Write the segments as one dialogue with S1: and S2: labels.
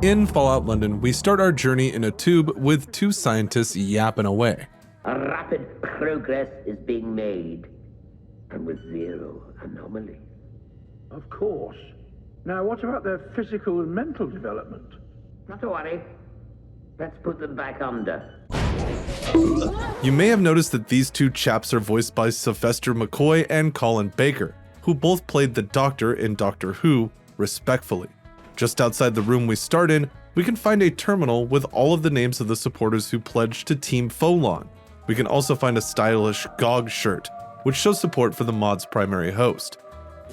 S1: In Fallout London, we start our journey in a tube with two scientists yapping away.
S2: A rapid progress is being made, and with zero anomaly.
S3: Of course. Now, what about their physical and mental development?
S2: Not to worry. Let's put them back under.
S1: You may have noticed that these two chaps are voiced by Sylvester McCoy and Colin Baker, who both played the Doctor in Doctor Who, respectfully. Just outside the room we start in, we can find a terminal with all of the names of the supporters who pledged to Team Folon. We can also find a stylish GOG shirt, which shows support for the mod's primary host.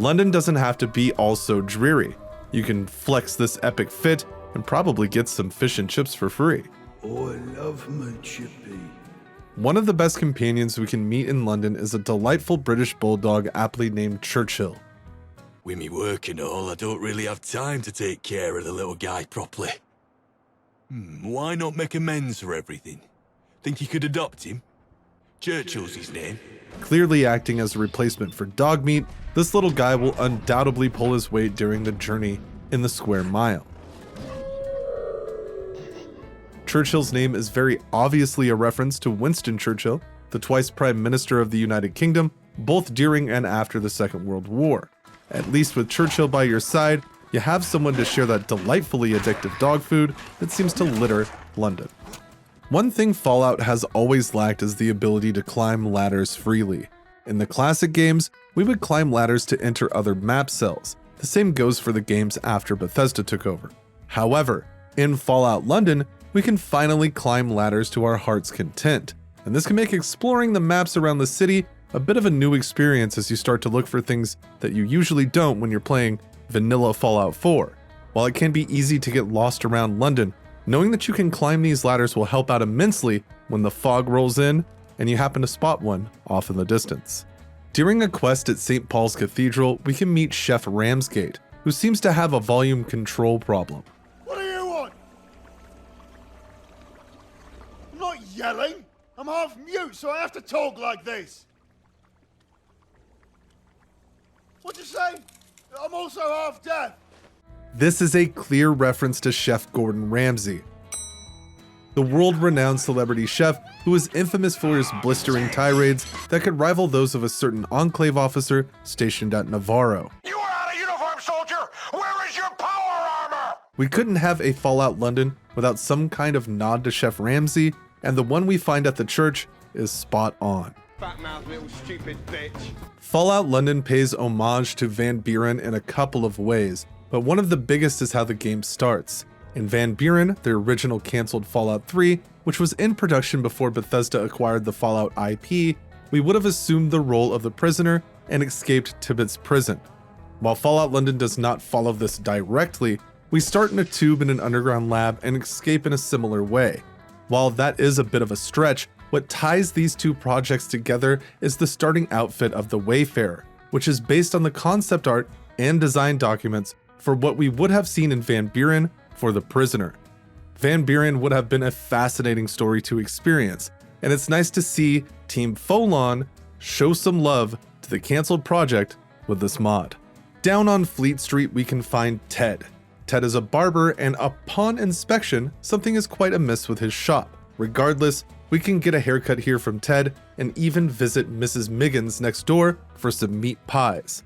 S1: London doesn't have to be all so dreary. You can flex this epic fit and probably get some fish and chips for free.
S4: Oh, I love my chippy.
S1: One of the best companions we can meet in London is a delightful British bulldog aptly named Churchill.
S5: With me work and all, I don't really have time to take care of the little guy properly. Why not make amends for everything? Think you could adopt him? Churchill's his name.
S1: Clearly acting as a replacement for dog meat, this little guy will undoubtedly pull his weight during the journey in the square mile. Churchill's name is very obviously a reference to Winston Churchill, the twice Prime Minister of the United Kingdom, both during and after the Second World War. At least with Churchill by your side, you have someone to share that delightfully addictive dog food that seems to litter London. One thing Fallout has always lacked is the ability to climb ladders freely. In the classic games, we would climb ladders to enter other map cells. The same goes for the games after Bethesda took over. However, in Fallout London, we can finally climb ladders to our heart's content, and this can make exploring the maps around the city a bit of a new experience as you start to look for things that you usually don't when you're playing vanilla Fallout 4. While it can be easy to get lost around London, knowing that you can climb these ladders will help out immensely when the fog rolls in and you happen to spot one off in the distance. During a quest at St. Paul's Cathedral, we can meet Chef Ramsgate, who seems to have a volume control problem.
S6: What do you want? I'm not yelling. I'm half mute, so I have to talk like this. What'd you say? I'm also half deaf.
S1: This is a clear reference to Chef Gordon Ramsay, the world-renowned celebrity chef who is infamous for his blistering tirades that could rival those of a certain Enclave officer stationed at Navarro.
S7: You are out of uniform, soldier! Where is your power armor?
S1: We couldn't have a Fallout London without some kind of nod to Chef Ramsay, and the one we find at the church is spot on.
S7: Fat-mouthed little stupid bitch.
S1: Fallout London pays homage to Van Buren in a couple of ways, but one of the biggest is how the game starts. In Van Buren, the original cancelled Fallout 3, which was in production before Bethesda acquired the Fallout IP, we would have assumed the role of the prisoner and escaped Tibbet's prison. While Fallout London does not follow this directly, we start in a tube in an underground lab and escape in a similar way. While that is a bit of a stretch, what ties these two projects together is the starting outfit of the Wayfarer, which is based on the concept art and design documents for what we would have seen in Van Buren for the prisoner. Van Buren would have been a fascinating story to experience, and it's nice to see Team Folon show some love to the cancelled project with this mod. Down on Fleet Street, we can find Ted. Ted is a barber, and upon inspection, something is quite amiss with his shop. Regardless, we can get a haircut here from Ted and even visit Mrs. Miggins next door for some meat pies.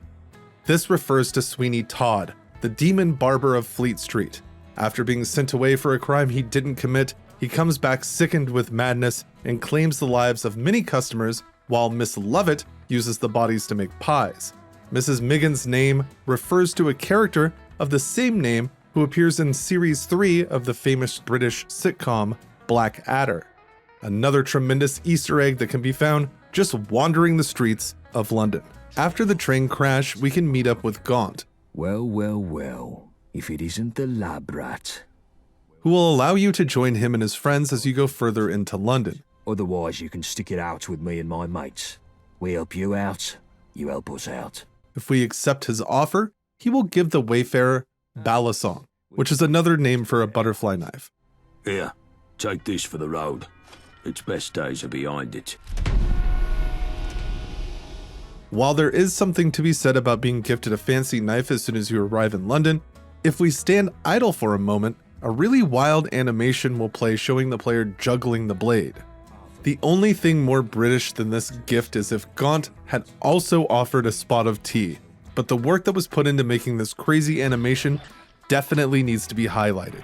S1: This refers to Sweeney Todd, the demon barber of Fleet Street. After being sent away for a crime he didn't commit, he comes back sickened with madness and claims the lives of many customers, while Miss Lovett uses the bodies to make pies. Mrs. Miggins' name refers to a character of the same name who appears in Series 3 of the famous British sitcom Black Adder. Another tremendous Easter egg that can be found just wandering the streets of London. After the train crash, we can meet up with Gaunt,
S4: Well, well, well. If it isn't the lab rat.
S1: who will allow you to join him and his friends as you go further into London.
S4: Otherwise, you can stick it out with me and my mates. We help you out, you help us out.
S1: If we accept his offer, he will give the Wayfarer Balisong, which is another name for a butterfly knife.
S5: Here, take this for the road. Its best days are behind it.
S1: While there is something to be said about being gifted a fancy knife as soon as you arrive in London, if we stand idle for a moment, A really wild animation will play showing the player juggling the blade. The only thing more British than this gift is if Gaunt had also offered a spot of tea, but the work that was put into making this crazy animation definitely needs to be highlighted.